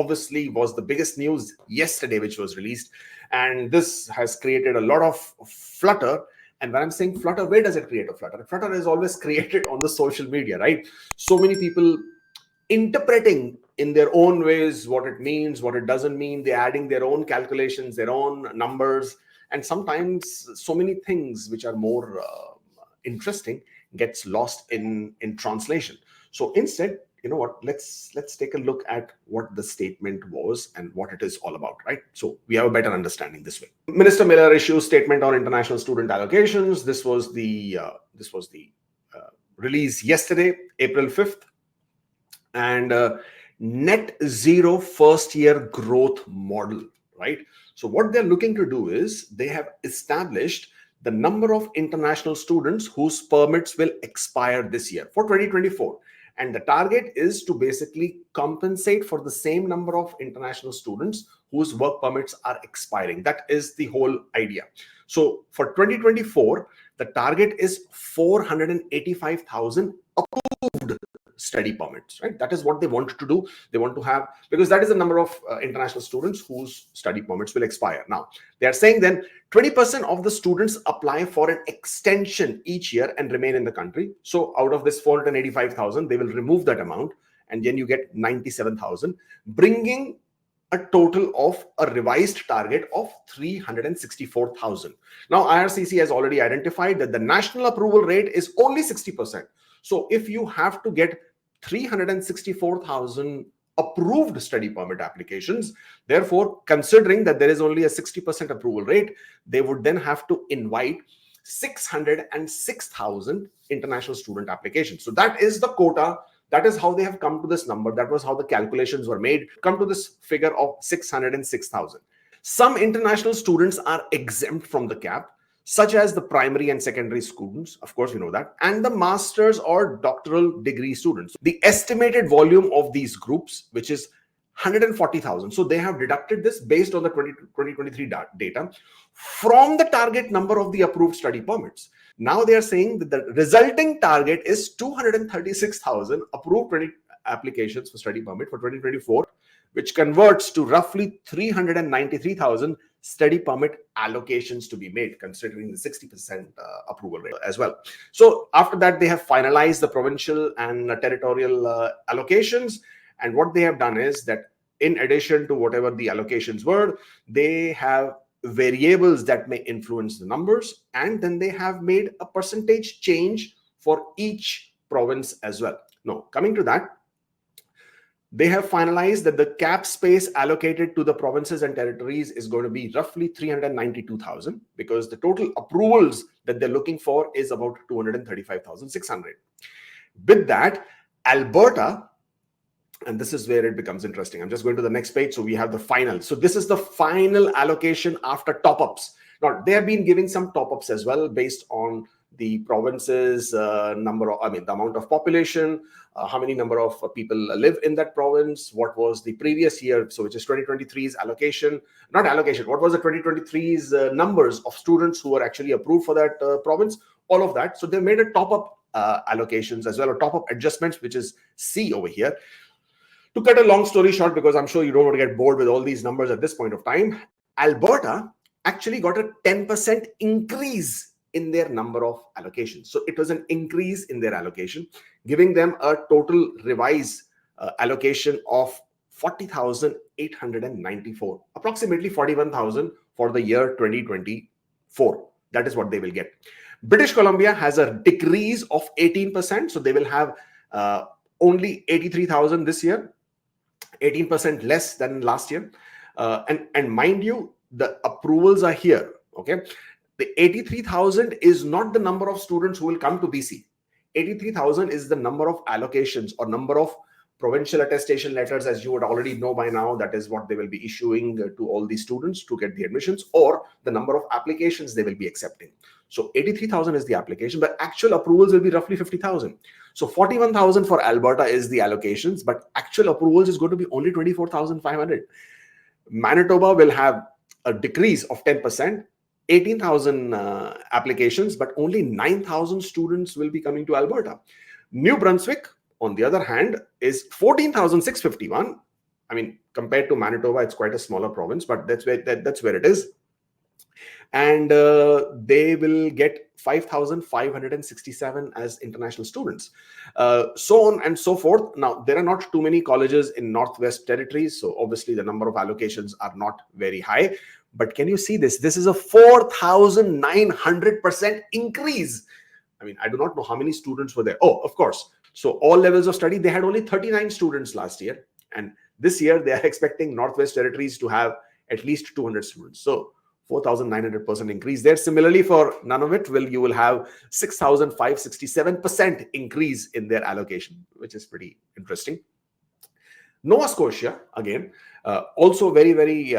obviously was the biggest news yesterday, which was released. And this has created a lot of flutter. And when I'm saying flutter, where does it create a flutter? Flutter is always created on the social media, right? So many people interpreting in their own ways what it means, what it doesn't mean. They're adding their own calculations, their own numbers. And sometimes so many things which are more interesting gets lost in translation. So instead, you know what, let's take a look at what the statement was and what it is all about, right? So we have a better understanding this way. Minister Miller issues statement on international student allocations. This was the release yesterday, April 5th. And net zero first year growth model, right? So what they're looking to do is they have established the number of international students whose permits will expire this year for 2024. And the target is to basically compensate for the same number of international students whose work permits are expiring. That is the whole idea. So for 2024, the target is 485,000 approved study permits, right? That is what they want to do. They want to have, because that is the number of international students whose study permits will expire. Now, they are saying then 20% of the students apply for an extension each year and remain in the country. So out of this 485,000, they will remove that amount, and then you get 97,000, bringing a total of a revised target of 364,000. Now, IRCC has already identified that the national approval rate is only 60%. So if you have to get 364,000 approved study permit applications, therefore, considering that there is only a 60% approval rate, they would then have to invite 606,000 international student applications. So that is the quota. That is how they have come to this number. That was how the calculations were made, come to this figure of 606,000. Some international students are exempt from the cap, such as the primary and secondary students, of course, you know that, and the master's or doctoral degree students. The estimated volume of these groups, which is 140,000. So they have deducted this based on the 2023 data from the target number of the approved study permits. Now they are saying that the resulting target is 236,000 approved applications for study permit for 2024, which converts to roughly 393,000 study permit allocations to be made, considering the 60% approval rate as well. So after that, they have finalized the provincial and territorial allocations. And what they have done is that in addition to whatever the allocations were, they have variables that may influence the numbers. And then they have made a percentage change for each province as well. Now, coming to that, they have finalized that the cap space allocated to the provinces and territories is going to be roughly 392,000, because the total approvals that they're looking for is about 235,600. With that, Alberta, and this is where it becomes interesting. I'm just going to the next page. So we have the final. So this is the final allocation after top-ups. Now, they have been giving some top-ups as well based on the province's the amount of population, how many number of people live in that province, what was the previous year, so which is 2023's allocation, not allocation, what was the 2023's numbers of students who were actually approved for that province, all of that. So they made a top-up allocations as well, or top-up adjustments, which is C over here. To cut a long story short, because I'm sure you don't want to get bored with all these numbers at this point of time, Alberta actually got a 10% increase in their number of allocations. So it was an increase in their allocation, giving them a total revised allocation of 40,894, approximately 41,000 for the year 2024. That is what they will get. British Columbia has a decrease of 18%. So they will have only 83,000 this year, 18% less than last year. And mind you, the approvals are here, okay? The 83,000 is not the number of students who will come to BC. 83,000 is the number of allocations or number of provincial attestation letters, as you would already know by now. That is what they will be issuing to all these students to get the admissions, or the number of applications they will be accepting. So 83,000 is the application, but actual approvals will be roughly 50,000. So 41,000 for Alberta is the allocations, but actual approvals is going to be only 24,500. Manitoba will have a decrease of 10%. 18,000 applications, but only 9,000 students will be coming to Alberta. New Brunswick, on the other hand, is 14,651, I mean, compared to Manitoba, it's quite a smaller province, but that's where it is. And they will get 5,567 as international students, so on and so forth. Now, there are not too many colleges in Northwest Territories, so obviously the number of allocations are not very high. But can you see this? This is a 4,900% increase. I mean, I do not know how many students were there. Oh, of course. So all levels of study, they had only 39 students last year. And this year, they are expecting Northwest Territories to have at least 200 students. So 4,900% increase there. Similarly, for Nunavut, you will have 6,567% increase in their allocation, which is pretty interesting. Nova Scotia, again, also very, very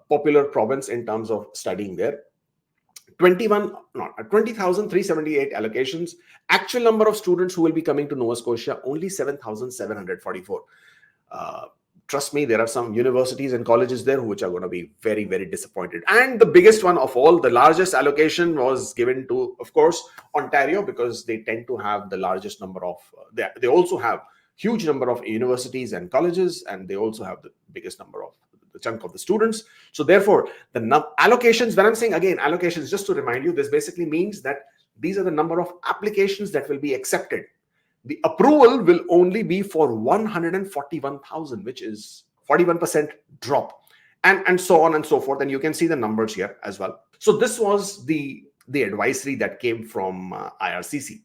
popular province in terms of studying there. 20,378 allocations. Actual number of students who will be coming to Nova Scotia, only 7,744. Trust me, there are some universities and colleges there which are going to be very, very disappointed. And the biggest one of all, the largest allocation was given to, of course, Ontario, because they tend to have the largest number of, they also have huge number of universities and colleges, and they also have the biggest number of the chunk of the students. So therefore, the allocations, when I'm saying again allocations, just to remind you, this basically means that these are the number of applications that will be accepted. The approval will only be for 141,000, which is 41% drop, and so on and so forth. And you can see the numbers here as well. So this was the advisory that came from IRCC.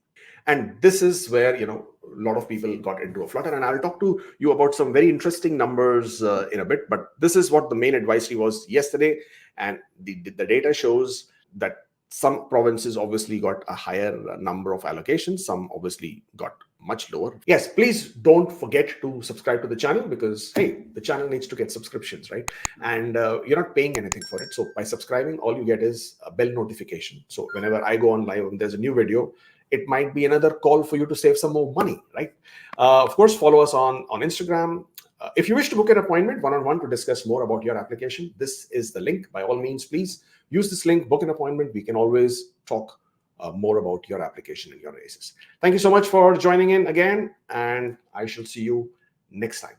And this is where, a lot of people got into a flutter. And I'll talk to you about some very interesting numbers in a bit. But this is what the main advisory was yesterday. And the data shows that some provinces obviously got a higher number of allocations. Some obviously got much lower. Yes, please don't forget to subscribe to the channel, because, hey, the channel needs to get subscriptions, right? And you're not paying anything for it. So by subscribing, all you get is a bell notification. So whenever I go on live and there's a new video, it might be another call for you to save some more money, right? Of course, follow us on Instagram. If you wish to book an appointment one-on-one to discuss more about your application, this is the link. By all means, please use this link, book an appointment. We can always talk more about your application and your races. Thank you so much for joining in again, and I shall see you next time.